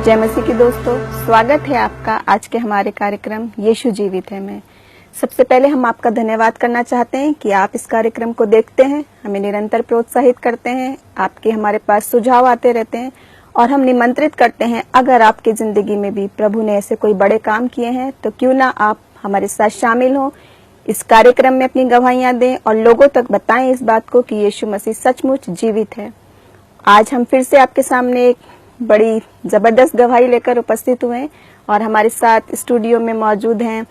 जय मसीह की दोस्तों, स्वागत है आपका आज के हमारे कार्यक्रम यीशु जीवित है में। सबसे पहले हम आपका धन्यवाद करना चाहते हैं कि आप इस कार्यक्रम को देखते हैं, हमें निरंतर प्रोत्साहित करते हैं, आपके हमारे पास सुझाव आते रहते हैं और हम निमंत्रित करते हैं अगर आपकी जिंदगी में भी प्रभु ने ऐसे कोई बड़े काम किए हैं तो क्यों ना आप हमारे साथ शामिल हो, इस कार्यक्रम में अपनी गवाहियां दें और लोगों तक बताएं इस बात को कि यीशु मसीह सचमुच जीवित है। आज हम फिर से आपके सामने एक बड़ी जबरदस्त गवाही लेकर उपस्थित हुए हैं और हमारे साथ स्टूडियो में मौजूद हैं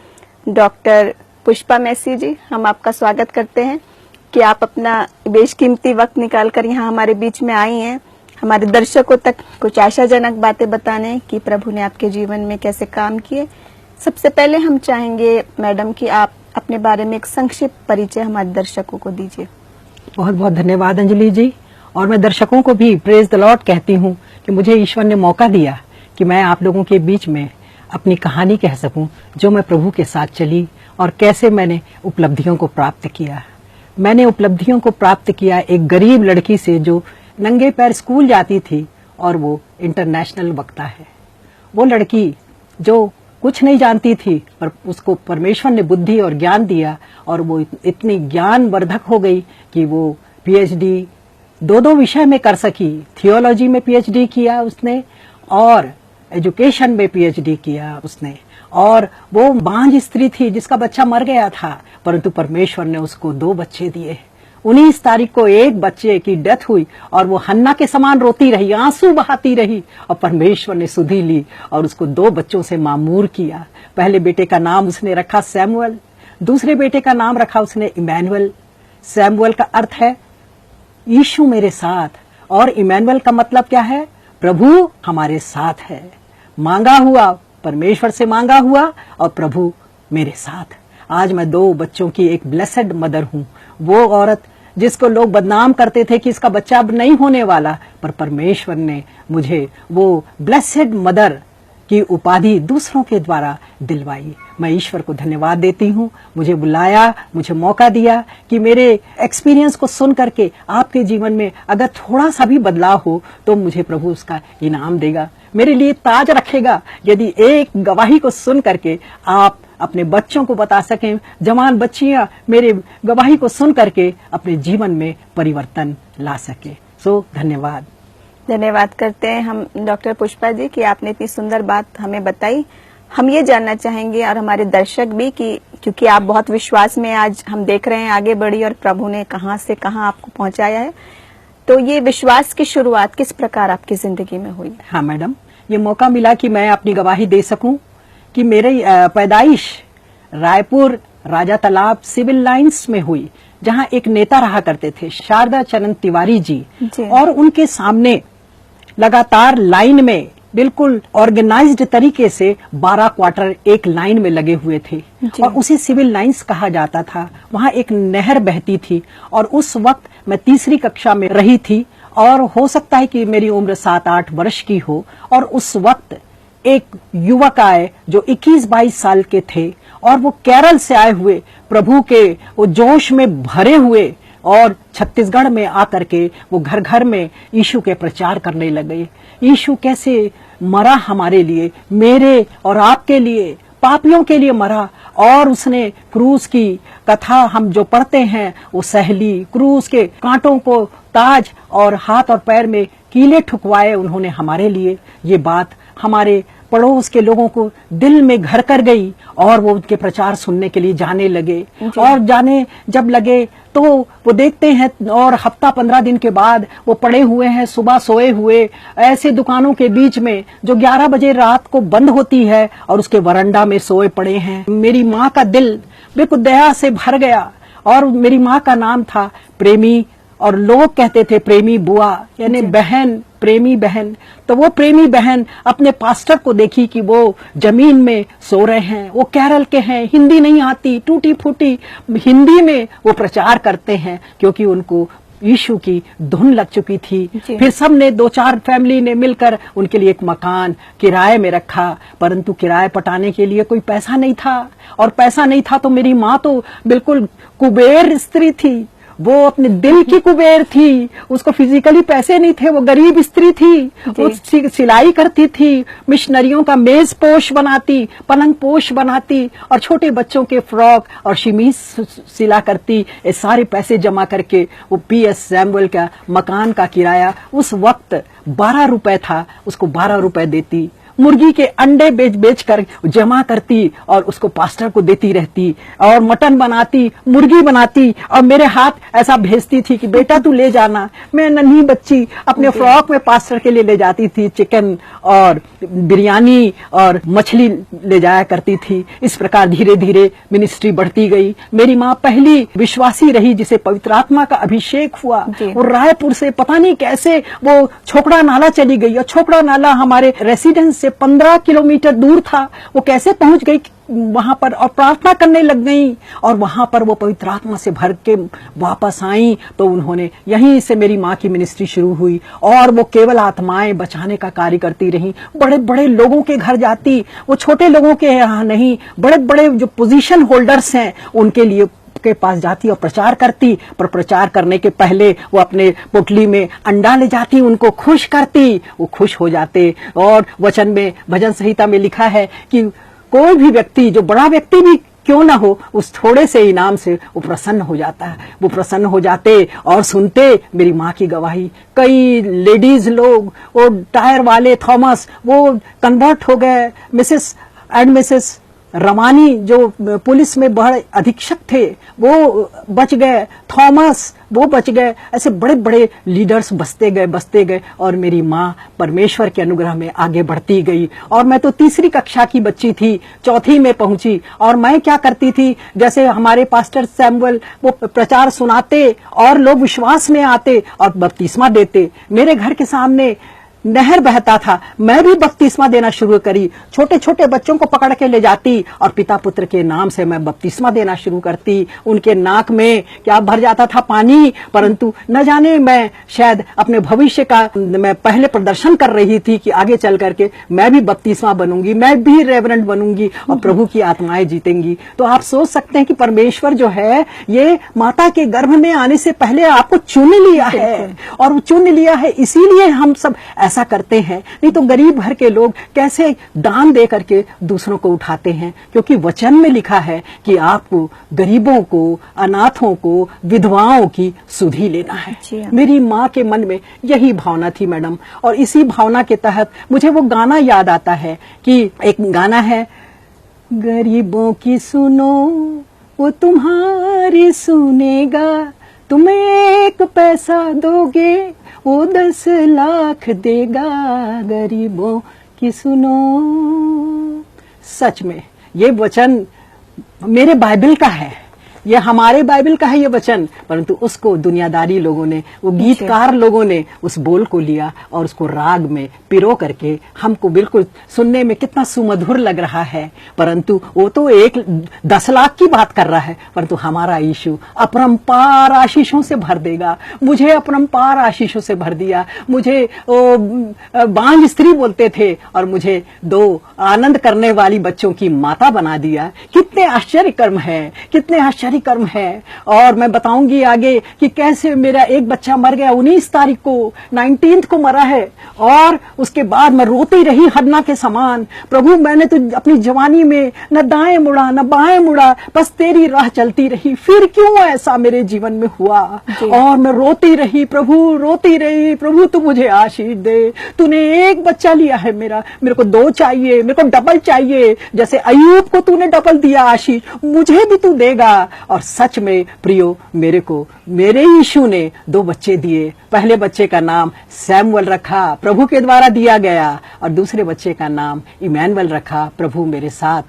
डॉक्टर पुष्पा मैसी जी। हम आपका स्वागत करते हैं कि आप अपना बेशकीमती वक्त निकालकर यहाँ हमारे बीच में आई हैं, हमारे दर्शकों तक कुछ आशाजनक बातें बताने कि प्रभु ने आपके जीवन में कैसे काम किए। सबसे पहले हम चाहेंगे मैडम कि आप अपने बारे में एक संक्षिप्त परिचय हमारे दर्शकों को दीजिए। बहुत बहुत धन्यवाद अंजलि जी। और मैं दर्शकों को भी प्रेज द लॉर्ड कहती हूँ कि मुझे ईश्वर ने मौका दिया कि मैं आप लोगों के बीच में अपनी कहानी कह सकूं, जो मैं प्रभु के साथ चली और कैसे मैंने उपलब्धियों को प्राप्त किया। मैंने उपलब्धियों को प्राप्त किया एक गरीब लड़की से जो नंगे पैर स्कूल जाती थी और वो इंटरनेशनल वक्ता है। वो लड़की जो कुछ नहीं जानती थी पर उसको परमेश्वर ने बुद्धि और ज्ञान दिया और वो इतनी ज्ञानवर्धक हो गई कि वो पीएचडी दो विषय में कर सकी। थियोलॉजी में पीएचडी किया उसने और एजुकेशन में पीएचडी किया उसने। और वो बांझ स्त्री थी जिसका बच्चा मर गया था, परंतु परमेश्वर ने उसको 2 बच्चे दिए। 19 तारीख को एक बच्चे की डेथ हुई और वो हन्ना के समान रोती रही, आंसू बहाती रही और परमेश्वर ने सुधि ली और उसको 2 बच्चों से मामूर किया। पहले बेटे का नाम उसने रखा सैमुअल, दूसरे बेटे का नाम रखा उसने इमैनुअल। सैमुअल का अर्थ है यीशु मेरे साथ और इमैनुअल का मतलब क्या है? प्रभु हमारे साथ है। मांगा हुआ परमेश्वर से मांगा हुआ और प्रभु मेरे साथ। आज मैं 2 बच्चों की एक ब्लेसेड मदर हूँ। वो औरत जिसको लोग बदनाम करते थे कि इसका बच्चा अब नहीं होने वाला, पर परमेश्वर ने मुझे वो ब्लेसेड मदर की उपाधि दूसरों के द्वारा दिलवाई। मैं ईश्वर को धन्यवाद देती हूँ। मुझे बुलाया, मुझे मौका दिया कि मेरे एक्सपीरियंस को सुन करके आपके जीवन में अगर थोड़ा सा भी बदलाव हो तो मुझे प्रभु उसका इनाम देगा, मेरे लिए ताज रखेगा। यदि एक गवाही को सुन करके आप अपने बच्चों को बता सकें, जवान बच्चियां मेरे गवाही को सुन करके अपने जीवन में परिवर्तन ला सके। सो धन्यवाद करते हैं हम डॉक्टर पुष्पा जी कि आपने इतनी सुंदर बात हमें बताई। हम ये जानना चाहेंगे और हमारे दर्शक भी कि क्योंकि आप बहुत विश्वास में आज हम देख रहे हैं आगे बढ़ी और प्रभु ने कहां से कहां आपको पहुंचाया है, तो ये विश्वास की शुरुआत किस प्रकार आपकी जिंदगी में हुई? हाँ मैडम, ये मौका मिला कि मैं अपनी गवाही दे सकूं कि मेरी पैदाइश रायपुर राजा तालाब सिविल लाइंस में हुई, जहां एक नेता रहा करते थे शारदा चरण तिवारी जी। और उनके सामने लगातार लाइन में बिल्कुल ऑर्गेनाइज्ड तरीके से 12 क्वार्टर एक लाइन में लगे हुए थे और उसे सिविल लाइंस कहा जाता था। वहां एक नहर बहती थी और उस वक्त मैं 3री कक्षा में रही थी और हो सकता है कि मेरी उम्र 7-8 वर्ष की हो। और उस वक्त एक युवक आए जो 21-22 साल के थे और वो केरल से आए हुए प्रभु के वो जोश में भरे हुए और छत्तीसगढ़ में आकर के वो घर घर में यीशु के प्रचार करने लगे। यीशु कैसे मरा हमारे लिए, मेरे और आपके लिए, पापियों के लिए मरा और उसने क्रूस की कथा हम जो पढ़ते हैं वो सहली, क्रूस के कांटों को ताज और हाथ और पैर में कीले ठुकवाए उन्होंने हमारे लिए। ये बात हमारे पड़ोस के लोगों को दिल में घर कर गई और वो उनके प्रचार सुनने के लिए जाने लगे। और जाने जब लगे तो वो देखते हैं और हफ्ता 15 दिन के बाद वो पड़े हुए हैं सुबह सोए हुए ऐसे दुकानों के बीच में जो 11 बजे रात को बंद होती है और उसके वरांडा में सोए पड़े हैं। मेरी माँ का दिल बिल्कुल दया से भर गया और मेरी माँ का नाम था प्रेमी और लोग कहते थे प्रेमी बुआ, यानी बहन, प्रेमी बहन। तो वो प्रेमी बहन अपने पास्टर को देखी कि वो जमीन में सो रहे हैं, वो केरल के हैं, हिंदी नहीं आती, टूटी फूटी हिंदी में वो प्रचार करते हैं क्योंकि उनको यीशु की धुन लग चुकी थी। फिर सबने 2-4 फैमिली ने मिलकर उनके लिए एक मकान किराए में रखा, परंतु किराए पटाने के लिए कोई पैसा नहीं था और पैसा नहीं था तो मेरी माँ तो बिल्कुल कुबेर स्त्री थी। वो अपने दिल की कुबेर थी, उसको फिजिकली पैसे नहीं थे, वो गरीब स्त्री थी, वो सिलाई करती थी, मिशनरियों का मेज पोश बनाती, पलंग पोश बनाती और छोटे बच्चों के फ्रॉक और शिमीज सिला करती। ये सारे पैसे जमा करके वो PS सैमुअल का मकान का किराया उस वक्त 12 रुपए था, उसको 12 रुपए देती। मुर्गी के अंडे बेच बेच कर जमा करती और उसको पास्टर को देती रहती, और मटन बनाती, मुर्गी बनाती और मेरे हाथ ऐसा भेजती थी कि बेटा तू ले जाना। मैं नन्ही बच्ची अपने फ्रॉक में पास्टर के लिए ले जाती थी, चिकन और बिरयानी और मछली ले जाया करती थी। इस प्रकार धीरे धीरे मिनिस्ट्री बढ़ती गई। मेरी माँ पहली विश्वासी रही जिसे पवित्र आत्मा का अभिषेक हुआ। वो रायपुर से पता नहीं कैसे वो छोकड़ा नाला चली गई, और छोकड़ा नाला हमारे रेसिडेंस से 15 किलोमीटर दूर था। वो कैसे पहुंच गई वहां पर, और प्रार्थना करने लग गई, और वहां पर वो पवित्र आत्मा से भर के वापस आई। तो उन्होंने यहीं से मेरी माँ की मिनिस्ट्री शुरू हुई, और वो केवल आत्माएं बचाने का कार्य करती रही। बड़े बड़े लोगों के घर जाती, वो छोटे लोगों के यहाँ नहीं, बड़े बड़े जो पोजीशन होल्डर्स हैं उनके लिए के पास जाती और प्रचार करती। पर प्रचार करने के पहले वो अपने पोटली में अंडा ले जाती, उनको खुश करती, वो खुश हो जाते। और वचन में, भजन संहिता में लिखा है कि कोई भी व्यक्ति, जो बड़ा व्यक्ति भी क्यों ना हो, उस थोड़े से इनाम से वो प्रसन्न हो जाता है। वो प्रसन्न हो जाते और सुनते मेरी माँ की गवाही। कई लेडीज लोग, वो टायर वाले थॉमस, वो कन्वर्ट हो गए। मिसेस रमानी जो पुलिस में बड़े अधीक्षक थे वो बच गए, थॉमस वो बच गए। ऐसे बड़े बड़े लीडर्स बचते गए, और मेरी माँ परमेश्वर के अनुग्रह में आगे बढ़ती गई। और मैं तो तीसरी कक्षा की बच्ची थी, चौथी में पहुंची। और मैं क्या करती थी, जैसे हमारे पास्टर सैमुअल वो प्रचार सुनाते और लोग विश्वास में आते और बपतिस्मा देते। मेरे घर के सामने नहर बहता था, मैं भी बपतिस्मा देना शुरू करी। छोटे छोटे बच्चों को पकड़ के ले जाती और पिता पुत्र के नाम से मैं बपतिस्मा देना शुरू करती। उनके नाक में क्या भर जाता था पानी, परंतु न जाने मैं शायद अपने भविष्य का मैं पहले प्रदर्शन कर रही थी कि आगे चल करके मैं भी बपतिस्मा बनूंगी, मैं भी रेवरेंड बनूंगी और प्रभु की आत्माएं जीतेंगी। तो आप सोच सकते हैं कि परमेश्वर जो है ये माता के गर्भ में आने से पहले आपको चुन लिया है, और वो चुन लिया है इसीलिए हम सब ऐसा करते हैं। नहीं तो गरीब घर के लोग कैसे दान दे करके दूसरों को उठाते हैं, क्योंकि वचन में लिखा है कि आपको गरीबों को, अनाथों को, विधवाओं की सुधि लेना है। मेरी माँ के मन में यही भावना थी मैडम, और इसी भावना के तहत मुझे वो गाना याद आता है कि एक गाना है, गरीबों की सुनो वो तुम्हारी सुनेगा, तुम 1 पैसा दोगे वो 10 लाख देगा, गरीबों की सुनो। सच में ये वचन मेरे बाइबल का है, ये हमारे बाइबल का है ये वचन, परंतु उसको दुनियादारी लोगों ने, वो गीतकार लोगों ने उस बोल को लिया और उसको राग में पिरो करके हमको बिल्कुल सुनने में कितना सुमधुर लग रहा है, परंतु वो तो 10 लाख की बात कर रहा है। परंतु हमारा यीशु अपरंपार आशीषों से भर देगा। मुझे अपरंपार आशीषों से भर दिया। मुझे बांझ स्त्री बोलते थे और मुझे 2 आनंद करने वाली बच्चों की माता बना दिया। कितने आश्चर्य कर्म है, कितने आश्चर्य कर्म है। और मैं बताऊंगी आगे कि कैसे मेरा एक बच्चा मर गया 19 तारीख को, 19 को मरा है, और उसके बाद मैं रोती रही हन्ना के समान, प्रभु मैंने तो अपनी जवानी में न दाएं मुड़ा न बाएं मुड़ा, बस तेरी राह चलती रही, फिर क्यों ऐसा मेरे जीवन में हुआ। और मैं रोती रही, प्रभु रोती रही, प्रभु तू मुझे आशीष दे, तूने एक बच्चा लिया है मेरे को 2 चाहिए, मेरे को डबल चाहिए, जैसे अय्यूब को तूने डबल दिया आशीष, मुझे भी तू देगा। और सच में प्रियो, मेरे यीशु ने 2 बच्चे दिए। पहले बच्चे का नाम सैमुअल रखा, प्रभु के द्वारा दिया गया, और दूसरे बच्चे का नाम इमैनुअल रखा, प्रभु मेरे साथ।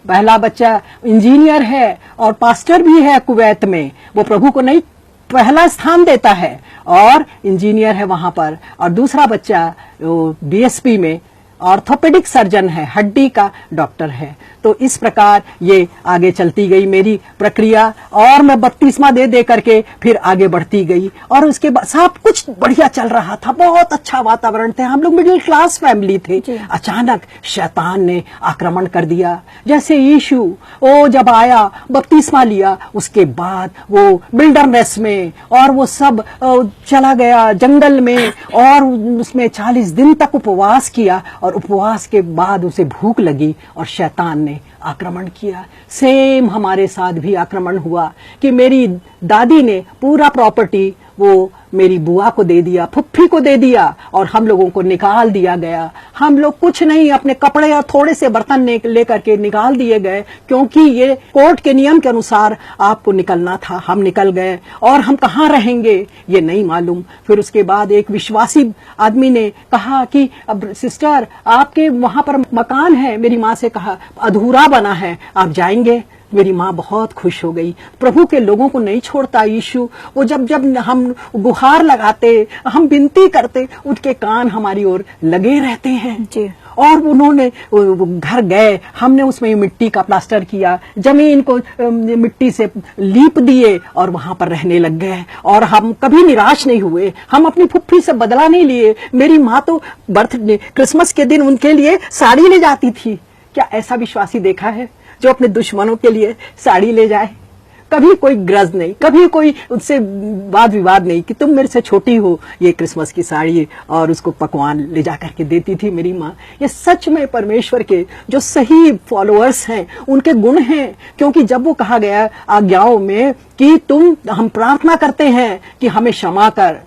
पहला बच्चा इंजीनियर है और पास्टर भी है कुवैत में, वो प्रभु को नहीं पहला स्थान देता है और इंजीनियर है वहां पर। और दूसरा बच्चा DSP में ऑर्थोपेडिक सर्जन है, हड्डी का डॉक्टर है। तो इस प्रकार ये आगे चलती गई मेरी प्रक्रिया और मैं 32वां दे करके फिर आगे बढ़ती गई और उसके बाद सब कुछ बढ़िया चल रहा था, बहुत अच्छा वातावरण था, हम लोग मिडिल क्लास फैमिली थे। अचानक शैतान ने आक्रमण कर दिया। जैसे यीशु वो जब आया 32वां लिया, उसके बाद वो विल्डरनेस में और वो सब चला गया जंगल में और उसमें 40 दिन तक उपवास किया और उपवास के बाद उसे भूख लगी और शैतान ने आक्रमण किया। सेम हमारे साथ भी आक्रमण हुआ कि मेरी दादी ने पूरा प्रॉपर्टी वो मेरी बुआ को दे दिया, फुफ्फी को दे दिया और हम लोगों को निकाल दिया गया। हम लोग कुछ नहीं, अपने कपड़े और थोड़े से बर्तन लेकर के निकाल दिए गए, क्योंकि ये कोर्ट के नियम के अनुसार आपको निकलना था। हम निकल गए और हम कहाँ रहेंगे ये नहीं मालूम। फिर उसके बाद एक विश्वासी आदमी ने कहा कि अब सिस्टर आपके वहां पर मकान है। मेरी माँ से कहा अधूरा बना है, आप जाएंगे? मेरी माँ बहुत खुश हो गई। प्रभु के लोगों को नहीं छोड़ता यीशु। वो जब जब हम गुहार लगाते, हम विनती करते, उनके कान हमारी ओर लगे रहते हैं जी। और उन्होंने घर गए, हमने उसमें मिट्टी का प्लास्टर किया, जमीन को मिट्टी से लीप दिए और वहां पर रहने लग गए। और हम कभी निराश नहीं हुए, हम अपनी फुफ्फी से बदला नहीं लिए। मेरी माँ तो बर्थडे क्रिसमस के दिन उनके लिए साड़ी ले जाती थी। क्या ऐसा विश्वासी देखा है जो अपने दुश्मनों के लिए साड़ी ले जाए? कभी कोई ग्रज नहीं, कभी कोई उससे वाद विवाद नहीं कि तुम मेरे से छोटी हो, ये क्रिसमस की साड़ी और उसको पकवान ले जा करके देती थी मेरी माँ। ये सच में परमेश्वर के जो सही फॉलोअर्स हैं उनके गुण हैं, क्योंकि जब वो कहा गया आज्ञाओं में कि हम प्रार्थना करते हैं कि हमें क्षमा कर,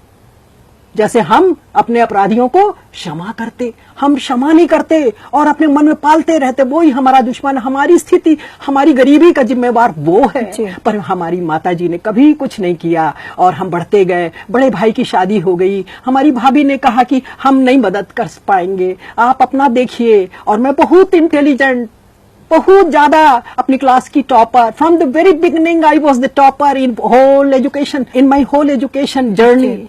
जैसे हम अपने अपराधियों को क्षमा करते, हम क्षमा नहीं करते और अपने मन में पालते रहते, वो ही हमारा दुश्मन। हमारी स्थिति, हमारी गरीबी का जिम्मेवार वो है, पर हमारी माता जी ने कभी कुछ नहीं किया और हम बढ़ते गए। बड़े भाई की शादी हो गई, हमारी भाभी ने कहा कि हम नहीं मदद कर पाएंगे, आप अपना देखिए। और मैं बहुत इंटेलिजेंट, बहुत ज्यादा अपनी क्लास की topper, from the very beginning I was the topper in whole education, in my whole education journey.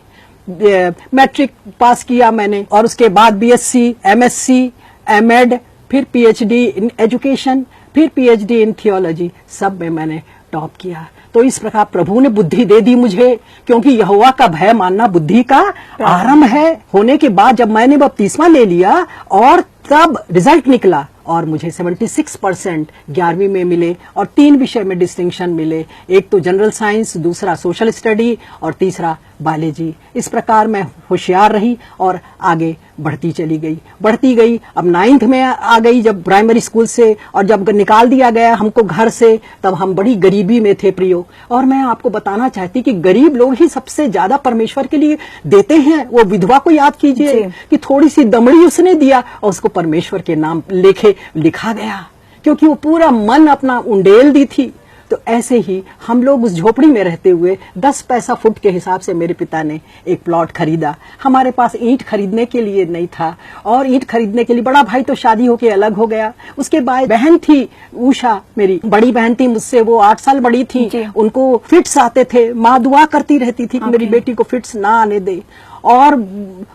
Matric pass किया मैंने और उसके बाद बीएससी, एमएससी, एमएड, फिर पीएचडी इन एजुकेशन, फिर पीएचडी इन थियोलॉजी, सब में मैंने टॉप किया। तो इस प्रकार प्रभु ने बुद्धि दे दी मुझे, क्योंकि यहोवा का भय मानना बुद्धि का आरंभ है। होने के बाद जब मैंने बपतिस्मा ले लिया और तब रिजल्ट निकला और मुझे 76% 11वीं में मिले और 3 विषय में डिस्टिंक्शन मिले, एक तो जनरल साइंस, दूसरा सोशल स्टडी और तीसरा बायोलॉजी। इस प्रकार मैं होशियार रही और आगे बढ़ती चली गई, बढ़ती गई। अब 9th में आ गई जब प्राइमरी स्कूल से, और जब निकाल दिया गया हमको घर से, तब हम बड़ी गरीबी में थे प्रियो। और मैं आपको बताना चाहती कि गरीब लोग ही सबसे ज्यादा परमेश्वर के लिए देते हैं। वो विधवा को याद कीजिए कि थोड़ी सी दमड़ी उसने दिया और उसको परमेश्वर के नाम लेखे लिखा गया, क्योंकि वो पूरा मन अपना उंडेल दी थी। तो ऐसे ही हम लोग उस झोपड़ी में रहते हुए 10 पैसा फुट के हिसाब से मेरे पिता ने एक प्लॉट खरीदा। हमारे पास ईंट खरीदने के लिए नहीं था, और ईंट खरीदने के लिए बड़ा भाई तो शादी होके अलग हो गया। उसके बाद बहन थी उषा, मेरी बड़ी बहन थी मुझसे, वो 8 साल बड़ी थी, उनको फिट्स आते थे। माँ दुआ करती रहती थी कि मेरी बेटी को फिट्स ना आने दे, और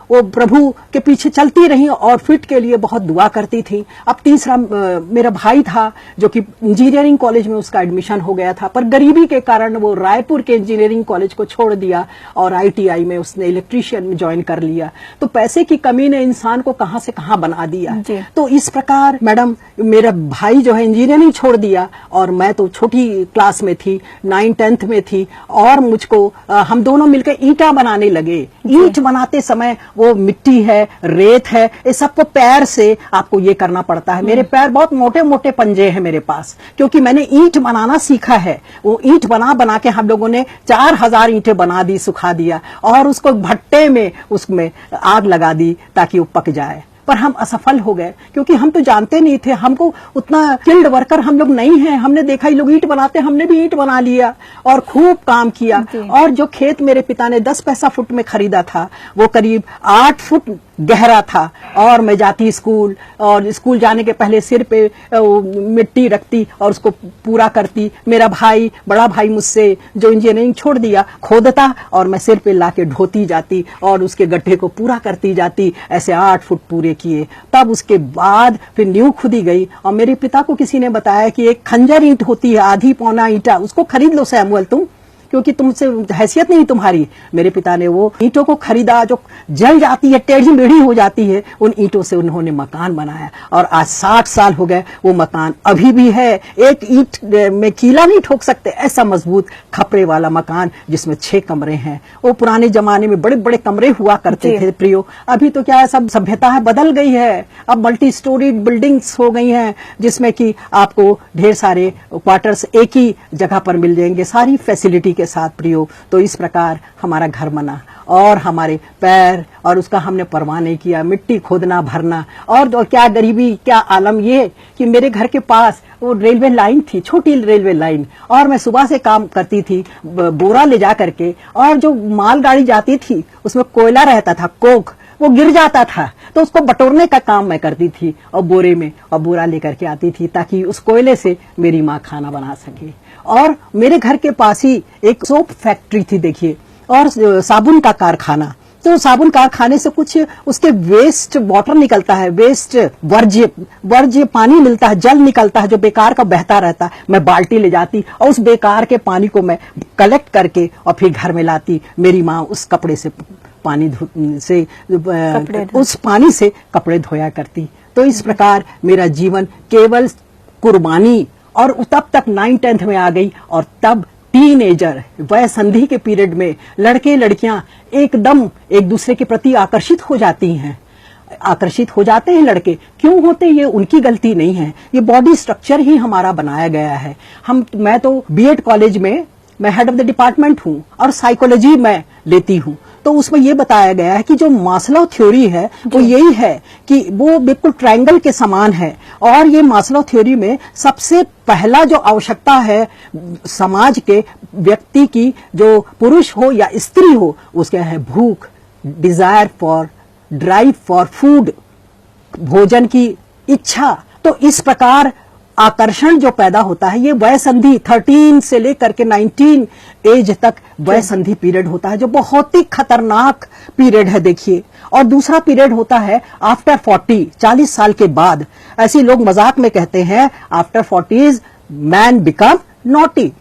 वो प्रभु के पीछे चलती रही और फिट के लिए बहुत दुआ करती थी। अब तीसरा मेरा भाई था जो कि इंजीनियरिंग कॉलेज में उसका एडमिशन हो गया था, पर गरीबी के कारण वो रायपुर के इंजीनियरिंग कॉलेज को छोड़ दिया और आईटीआई में उसने इलेक्ट्रीशियन में ज्वाइन कर लिया। तो पैसे की कमी ने इंसान को कहां से कहां बना दिया। तो इस प्रकार मैडम मेरा भाई जो है इंजीनियरिंग छोड़ दिया और मैं तो छोटी क्लास में थी, 9th-10th में थी, और मुझको हम दोनों मिलकर ईंटा बनाने लगे। ईंट बनाते समय वो मिट्टी है, रेत है, ये सबको पैर से आपको ये करना पड़ता है। मेरे पैर बहुत मोटे मोटे पंजे हैं मेरे पास, क्योंकि मैंने ईंट बनाना सीखा है। वो ईंट बना बना के हम लोगों ने 4000 ईंटें बना दी, सुखा दिया और उसको भट्टे में उसमें आग लगा दी ताकि वो पक जाए। पर हम असफल हो गए, क्योंकि हम तो जानते नहीं थे, हमको उतना स्किल्ड वर्कर हम लोग नहीं हैं। हमने देखा ही लोग ईंट बनाते, हमने भी ईंट बना लिया और खूब काम किया। और जो खेत मेरे पिता ने 10 पैसा फुट में खरीदा था, वो करीब 8 फुट गहरा था। और मैं जाती स्कूल, और स्कूल जाने के पहले सिर पे मिट्टी रखती और उसको पूरा करती। मेरा भाई, बड़ा भाई मुझसे जो इंजीनियरिंग छोड़ दिया, खोदता और मैं सिर पे लाके ढोती जाती और उसके गड्ढे को पूरा करती जाती। ऐसे 8 फुट पूरे किए। तब उसके बाद फिर नींव खुदी गई और मेरे पिता को किसी ने बताया कि एक खंजर ईंट होती है, आधी पौना ईंटा, उसको खरीद लो सैमुअल तुम, क्योंकि तुमसे हैसियत नहीं तुम्हारी। मेरे पिता ने वो ईंटों को खरीदा जो जल जाती है, टेढ़ी मेढ़ी हो जाती है, उन ईंटों से उन्होंने मकान बनाया। और आज 60 साल हो गए, वो मकान अभी भी है। एक ईंट में कीला नहीं ठोक सकते, ऐसा मजबूत खपड़े वाला मकान जिसमें 6 कमरे हैं। वो पुराने जमाने में बड़े बड़े कमरे हुआ करते थे प्रियो। अभी तो क्या है, सब सभ्यता है बदल गई है। अब मल्टी स्टोरी बिल्डिंग्स हो गई हैं जिसमें कि आपको ढेर सारे क्वार्टर्स एक ही जगह पर मिल जाएंगे, सारी फैसिलिटी के साथ प्रियो। तो इस प्रकार हमारा घर बना और हमारे पैर, और उसका हमने परवाह नहीं किया, मिट्टी खोदना भरना। और तो क्या गरीबी, क्या आलम ये कि मेरे घर के पास वो रेलवे लाइन थी, छोटी रेलवे लाइन, और मैं सुबह से काम करती थी बोरा ले जा करके, और जो मालगाड़ी जाती थी उसमें कोयला रहता था, कोक, वो गिर जाता था तो उसको बटोरने का काम मैं करती थी और बोरे में, और बोरा लेकर के आती थी ताकि उस कोयले से मेरी माँ खाना बना सके। और मेरे घर के पास ही एक सोप फैक्ट्री थी देखिए, और साबुन का कारखाना। तो साबुन कारखाने से कुछ उसके वेस्ट वाटर निकलता है, वेस्ट वर्ज्य पानी मिलता है, जल निकलता है जो बेकार का बहता रहता है। मैं बाल्टी ले जाती और उस बेकार के पानी को मैं कलेक्ट करके और फिर घर में लाती। मेरी माँ उस कपड़े से उस पानी से कपड़े धोया करती। तो इस प्रकार मेरा जीवन केवल कुर्बानी, और तब तक 9th-10th में आ गई, और तब टीनेजर वय संधि के पीरियड में लड़के लड़कियां एकदम एक दूसरे के प्रति आकर्षित हो जाती हैं। आकर्षित हो जाते हैं लड़के, क्यों होते, ये उनकी गलती नहीं है, ये बॉडी स्ट्रक्चर ही हमारा बनाया गया है। मैं तो बीएड कॉलेज में मैं हेड ऑफ द डिपार्टमेंट हूं और साइकोलॉजी में लेती हूं। तो उसमें यह बताया गया है कि जो मास्लो थ्योरी है वो यही है कि वो बिल्कुल ट्रायंगल के समान है। और ये मास्लो थ्योरी में सबसे पहला जो आवश्यकता है समाज के व्यक्ति की, जो पुरुष हो या स्त्री हो, उसके है भूख, desire for, drive for food, भोजन की इच्छा। तो इस प्रकार आकर्षण जो पैदा होता है, ये वय संधि 13 से लेकर के 19 एज तक वय संधि पीरियड होता है, जो बहुत ही खतरनाक पीरियड है देखिए। और दूसरा पीरियड होता है आफ्टर 40, 40 साल के बाद। ऐसे लोग मजाक में कहते हैं after 40s man become naughty.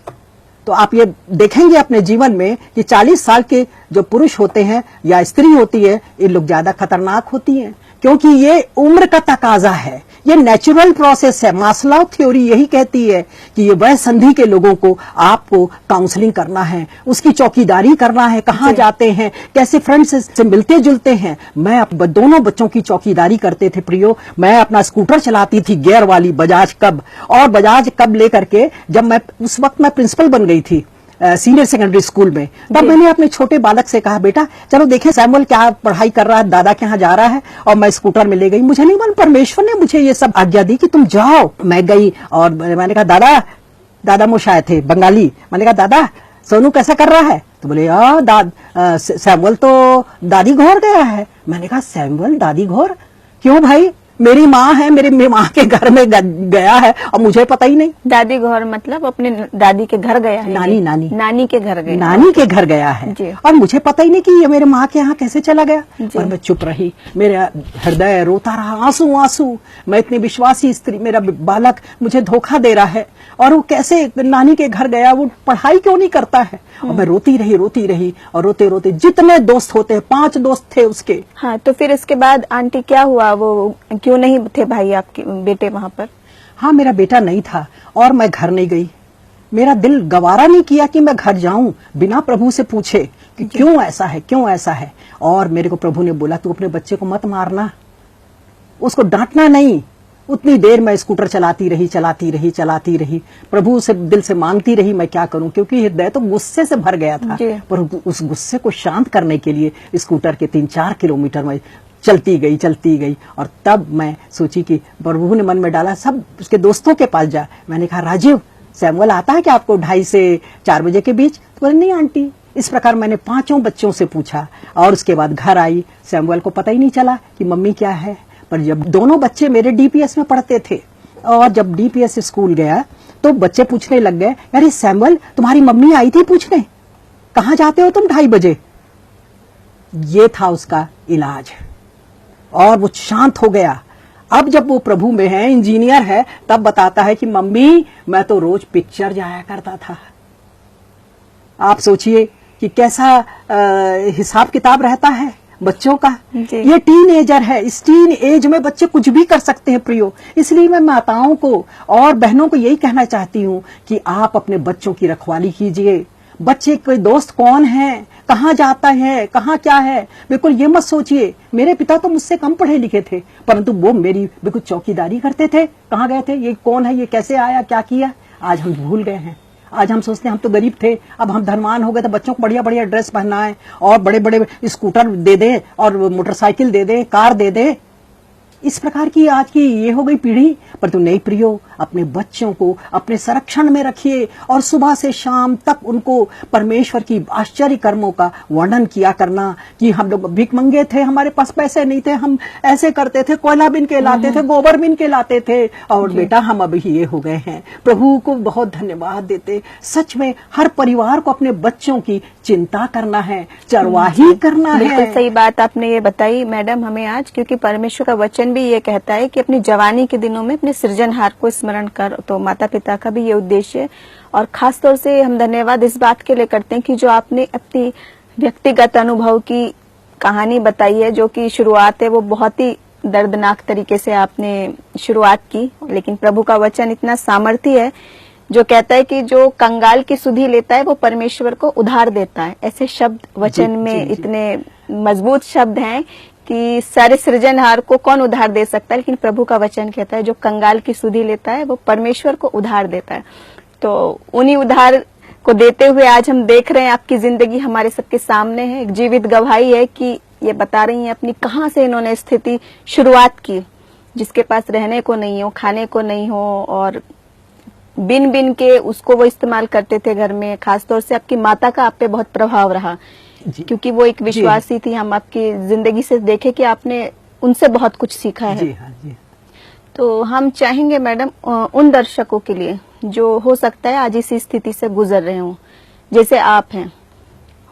तो आप ये देखेंगे अपने जीवन में कि 40 साल के जो पुरुष होते हैं या स्त्री होती है, ये लोग ज्यादा खतरनाक होती हैं, क्योंकि ये उम्र का तकाजा है, ये नेचुरल प्रोसेस है। मास्लो थ्योरी यही कहती है कि ये वय संधि के लोगों को आपको काउंसलिंग करना है, उसकी चौकीदारी करना है, कहाँ जाते हैं, कैसे फ्रेंड्स से मिलते जुलते हैं। मैं दोनों बच्चों की चौकीदारी करते थे प्रियो। मैं अपना स्कूटर चलाती थी गियर वाली बजाज कब, और बजाज कब लेकर के जब मैं उस वक्त मैं प्रिंसिपल बन गई थी सीनियर सेकेंडरी स्कूल में, तब मैंने अपने छोटे बालक से कहा, बेटा चलो देखें सैमुअल क्या पढ़ाई कर रहा है, दादा के यहाँ जा रहा है। और मैं स्कूटर में ले गई। मुझे नहीं मालूम, परमेश्वर ने मुझे ये सब आज्ञा दी कि तुम जाओ। मैं गई और मैंने कहा, दादा मोशाय थे बंगाली। मैंने कहा, दादा सोनू कैसा कर रहा है? तो बोले, सैमुअल तो दादी घोर गया है। मैंने कहा, सैमुअल दादी घोर क्यों भाई? मेरी माँ है, मेरी माँ के घर में गया है और मुझे पता ही नहीं। दादी घर मतलब अपने दादी के घर गया है? नानी के घर गया, नानी के घर गया है, और मुझे पता ही नहीं कि ये मेरे माँ के यहाँ कैसे चला गया। और मैं चुप रही, मेरा हृदय रोता रहा, आंसू आंसू। मैं इतनी विश्वासी स्त्री, मेरा बालक मुझे धोखा दे रहा है, और वो कैसे नानी के घर गया, वो पढ़ाई क्यों नहीं करता है? और मैं रोती रही और रोते रोते, जितने दोस्त होते हैं, 5 दोस्त थे उसके। हाँ, तो फिर इसके बाद आंटी क्या हुआ, वो क्यों नहीं थे भाई आपके बेटे वहाँ पर? हाँ, मेरा बेटा नहीं था और मैं घर नहीं गई। मेरा दिल गवारा नहीं किया कि मैं घर जाऊं बिना प्रभु से पूछे कि क्यों ऐसा है, क्यों ऐसा है। और मेरे को प्रभु ने बोला, तू अपने बच्चे को मत मारना, उसको डांटना नहीं। उतनी देर मैं स्कूटर चलाती रही, प्रभु से दिल से मांगती रही मैं क्या करूं, क्योंकि हृदय तो गुस्से से भर गया था। पर उस गुस्से को शांत करने के लिए स्कूटर के 3-4 किलोमीटर में चलती गई। और तब मैं सोची कि प्रभु ने मन में डाला, सब उसके दोस्तों के पास जा। मैंने कहा, राजीव, सैमुअल आता है क्या आपको 2:30 से 4 बजे के बीच? तो बोले, नहीं आंटी, इस प्रकार मैंने 5 बच्चों से पूछा और उसके बाद घर आई। सैमुअल को पता ही नहीं चला कि मम्मी क्या है, पर जब दोनों बच्चे मेरे डीपीएस में पढ़ते थे और जब डीपीएस स्कूल गया तो बच्चे पूछने लग गए, अरे सैमुअल तुम्हारी मम्मी आई थी पूछने, कहाँ जाते हो तुम 2:30 बजे। ये था उसका इलाज और वो शांत हो गया। अब जब वो प्रभु में है, इंजीनियर है, तब बताता है कि मम्मी मैं तो रोज पिक्चर जाया करता था। आप सोचिए कि कैसा हिसाब किताब रहता है बच्चों का। ये टीन एजर है, इस टीन एज में बच्चे कुछ भी कर सकते हैं प्रियो। इसलिए मैं माताओं को और बहनों को यही कहना चाहती हूँ कि आप अपने बच्चों की रखवाली कीजिए। बच्चे के दोस्त कौन है, कहाँ जाता है, कहाँ क्या है, बिल्कुल ये मत सोचिए। मेरे पिता तो मुझसे कम पढ़े लिखे थे, परंतु वो मेरी बिल्कुल चौकीदारी करते थे। कहाँ गए थे, ये कौन है, ये कैसे आया, क्या किया, आज हम भूल गए हैं। आज हम सोचते हैं हम तो गरीब थे, अब हम धनवान हो गए तो बच्चों को बढ़िया बढ़िया ड्रेस पहनाएं और बड़े बड़े स्कूटर दे दे और मोटरसाइकिल दे दे, कार दे दे। इस प्रकार की आज की ये हो गई पीढ़ी। परंतु नहीं प्रियो, अपने बच्चों को अपने संरक्षण में रखिए और सुबह से शाम तक उनको परमेश्वर की आश्चर्य कर्मों का वर्णन किया करना कि हम लोग भीख मंगे थे, हमारे पास पैसे नहीं थे, हम ऐसे करते थे, कोयला बिन के लाते थे, गोबर बिन के लाते थे, और बेटा हम अभी ये हो गए हैं। प्रभु को बहुत धन्यवाद देते। सच में हर परिवार को अपने बच्चों की चिंता करना है, चरवाही करना है। बिल्कुल सही बात आपने ये बताई मैडम हमें आज, क्योंकि परमेश्वर का वचन भी ये कहता है कि अपनी जवानी के दिनों में अपने सृजनहार को स्मरण कर। तो माता पिता का भी ये उद्देश्य है। और खास तौर से हम धन्यवाद इस बात के लिए करते हैं कि जो आपने अपनी व्यक्तिगत अनुभव की कहानी बताई है, जो कि शुरुआत है वो बहुत ही दर्दनाक तरीके से आपने शुरुआत की, लेकिन प्रभु का वचन इतना सामर्थी है जो कहता है कि जो कंगाल की सुधि लेता है वो परमेश्वर को उधार देता है। ऐसे शब्द वचन में इतने मजबूत शब्द हैं कि सारे सृजनहार को कौन उधार दे सकता है, लेकिन प्रभु का वचन कहता है जो कंगाल की सुधि लेता है वो परमेश्वर को उधार देता है। तो उन्हीं उधार को देते हुए आज हम देख रहे हैं आपकी जिंदगी हमारे सबके सामने है, एक जीवित गवाही है कि ये बता रही हैं अपनी कहाँ से इन्होंने स्थिति शुरुआत की, जिसके पास रहने को नहीं हो, खाने को नहीं हो, और बिन बिन के उसको वो इस्तेमाल करते थे घर में। खासतौर से आपकी माता का आप पे बहुत प्रभाव रहा, क्योंकि वो एक विश्वासी थी। हम आपकी जिंदगी से देखे कि आपने उनसे बहुत कुछ सीखा है। जी हाँ, जी। तो हम चाहेंगे मैडम उन दर्शकों के लिए जो हो सकता है आज इसी स्थिति से गुजर रहे हों, जैसे आप हैं,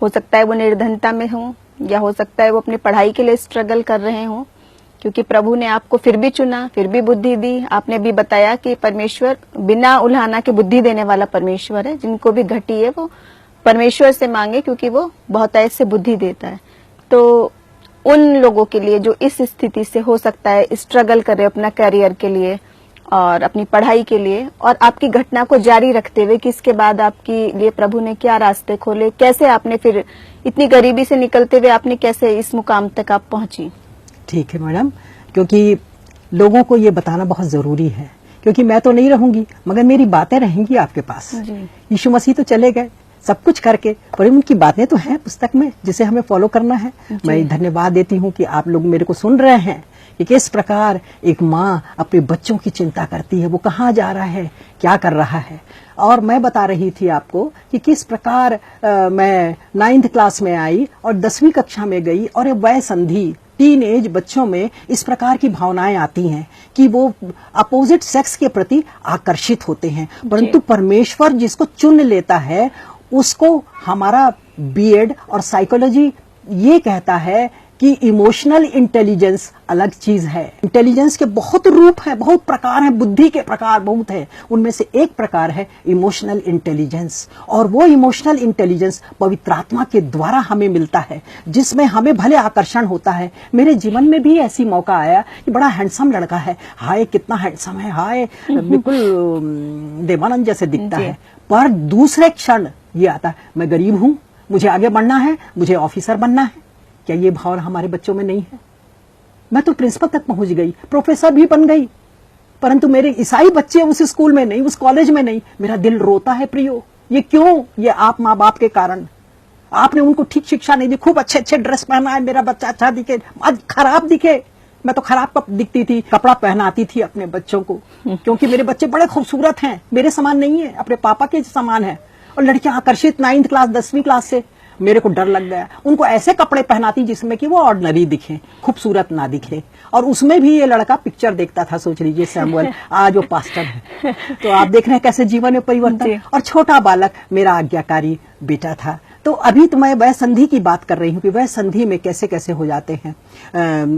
हो सकता है वो निर्धनता में हों, या हो सकता है वो अपनी पढ़ाई के लिए स्ट्रगल कर रहे हों, क्योंकि प्रभु ने आपको फिर भी चुना, फिर भी बुद्धि दी। आपने भी बताया कि परमेश्वर बिना उल्हाना के बुद्धि देने वाला परमेश्वर है। जिनको भी घटी है वो परमेश्वर से मांगे, क्योंकि वो बहुत ऐसे बुद्धि देता है। तो उन लोगों के लिए जो इस स्थिति से हो सकता है स्ट्रगल कर रहे अपना करियर के लिए और अपनी पढ़ाई के लिए, और आपकी घटना को जारी रखते हुए कि इसके बाद आपके लिए प्रभु ने क्या रास्ते खोले, कैसे आपने फिर इतनी गरीबी से निकलते हुए आपने कैसे इस मुकाम तक आप पहुंची। ठीक है मैडम, क्योंकि लोगों को ये बताना बहुत जरूरी है, क्योंकि मैं तो नहीं रहूंगी मगर मेरी बातें रहेंगी आपके पास। यीशु मसीह तो चले गए सब कुछ करके, पर उनकी बातें तो हैं पुस्तक में जिसे हमें फॉलो करना है। मैं धन्यवाद देती हूँ कि आप लोग मेरे को सुन रहे हैं कि किस प्रकार एक माँ अपने बच्चों की चिंता करती है, वो कहाँ जा रहा है, क्या कर रहा है। और मैं बता रही थी आपको कि किस प्रकार मैं 9th क्लास में आई और 10वीं कक्षा में गई, और वह संधि टीन एज बच्चों में इस प्रकार की भावनाएं आती हैं कि वो अपोजिट सेक्स के प्रति आकर्षित होते हैं, परंतु परमेश्वर जिसको चुन लेता है उसको हमारा बीएड और साइकोलॉजी ये कहता है कि इमोशनल इंटेलिजेंस अलग चीज है। इंटेलिजेंस के बहुत रूप हैं, बहुत प्रकार हैं, बुद्धि के प्रकार बहुत हैं, उनमें से एक प्रकार है इमोशनल इंटेलिजेंस। और वो इमोशनल इंटेलिजेंस पवित्र आत्मा के द्वारा हमें मिलता है, जिसमें हमें भले आकर्षण होता है। मेरे जीवन में भी ऐसी मौका आया कि बड़ा हैंडसम लड़का है, हाय कितना हैंडसम है, हाय बिल्कुल देवानंद जैसे दिखता है, पर दूसरे क्षण ये आता है मैं गरीब हूं, मुझे आगे बढ़ना है, मुझे ऑफिसर बनना है। क्या ये भावना हमारे बच्चों में नहीं है? मैं तो प्रिंसिपल तक पहुंच गई, प्रोफेसर भी बन गई, परंतु मेरे ईसाई बच्चे उस स्कूल में नहीं, उस कॉलेज में नहीं। मेरा दिल रोता है प्रियो, ये क्यों? ये आप माँ बाप के कारण। आपने उनको ठीक शिक्षा नहीं दी, खूब अच्छे अच्छे ड्रेस पहना है, मेरा बच्चा अच्छा दिखे, आज खराब दिखे। मैं तो खराब दिखती थी, कपड़ा पहनाती थी अपने बच्चों को, क्योंकि मेरे बच्चे बड़े खूबसूरत हैं, मेरे समान नहीं है, अपने पापा के समान है। और लड़कियां आकर्षित 9th क्लास 10वीं क्लास से, मेरे को डर लग गया। उनको ऐसे कपड़े पहनाती जिसमें कि वो ऑर्डिनरी दिखे, खूबसूरत ना दिखे। और उसमें भी ये लड़का पिक्चर देखता था, सोच लीजिए सैमुअल, आज वो पास्टर है। तो आप देख रहे हैं कैसे जीवन में परिवर्तन। और छोटा बालक मेरा आज्ञाकारी बेटा था। तो अभी तो मैं वह संधि की बात कर रही हूँ कि वह संधि में कैसे कैसे हो जाते हैं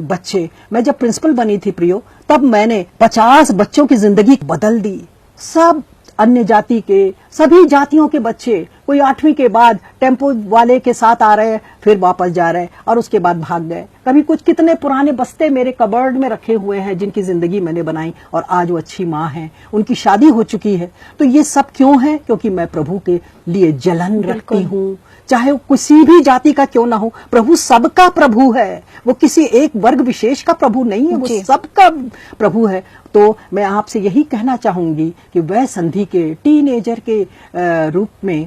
बच्चे। मैं जब प्रिंसिपल बनी थी प्रियो, तब मैंने 50 बच्चों की जिंदगी बदल दी। सब अन्य जाति के, सभी जातियों के बच्चे, कोई 8वीं के बाद टेम्पो वाले के साथ आ रहे, फिर वापस जा रहे और उसके बाद भाग गए। कभी कुछ कितने पुराने बस्ते मेरे कबर्ड में रखे हुए हैं जिनकी जिंदगी मैंने बनाई, और आज वो अच्छी माँ हैं, उनकी शादी हो चुकी है। तो ये सब क्यों है? क्योंकि मैं प्रभु के लिए जलन रखती हूँ, चाहे वो किसी भी जाति का क्यों ना हो। प्रभु सबका प्रभु है, वो किसी एक वर्ग विशेष का प्रभु नहीं है, वो सबका प्रभु है। तो मैं आपसे यही कहना चाहूंगी कि वह संधि के टीनेजर के रूप में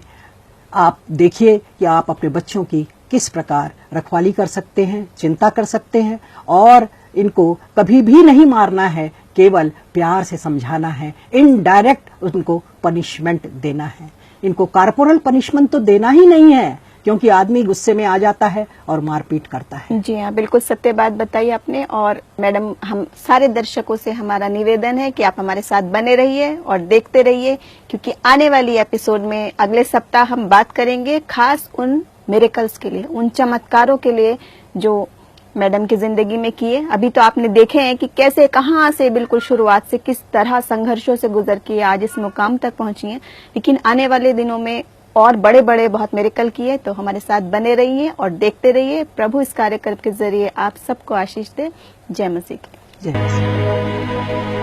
आप देखिए कि आप अपने बच्चों की किस प्रकार रखवाली कर सकते हैं, चिंता कर सकते हैं, और इनको कभी भी नहीं मारना है, केवल प्यार से समझाना है। इनडायरेक्ट उनको पनिशमेंट देना है। इनको कॉर्पोरल पनिशमेंट तो देना ही नहीं है, क्योंकि आदमी गुस्से में आ जाता है और मारपीट करता है। जी हाँ, बिल्कुल सत्य बात बताई आपने। और मैडम, हम सारे दर्शकों से हमारा निवेदन है कि आप हमारे साथ बने रहिए और देखते रहिए, क्योंकि आने वाली एपिसोड में अगले सप्ताह हम बात करेंगे खास उन मिरेकल्स के लिए, उन चमत्कारों के लिए जो मैडम की जिंदगी में किए। अभी तो आपने देखे हैं कि कैसे, कहाँ से बिल्कुल शुरुआत से किस तरह संघर्षों से गुजर के आज इस मुकाम तक पहुंची हैं, लेकिन आने वाले दिनों में और बड़े बड़े बहुत मिरेकल किए। तो हमारे साथ बने रहिए और देखते रहिए। प्रभु इस कार्यक्रम के जरिए आप सबको आशीष दे। जय मसीह की। जय मसीह।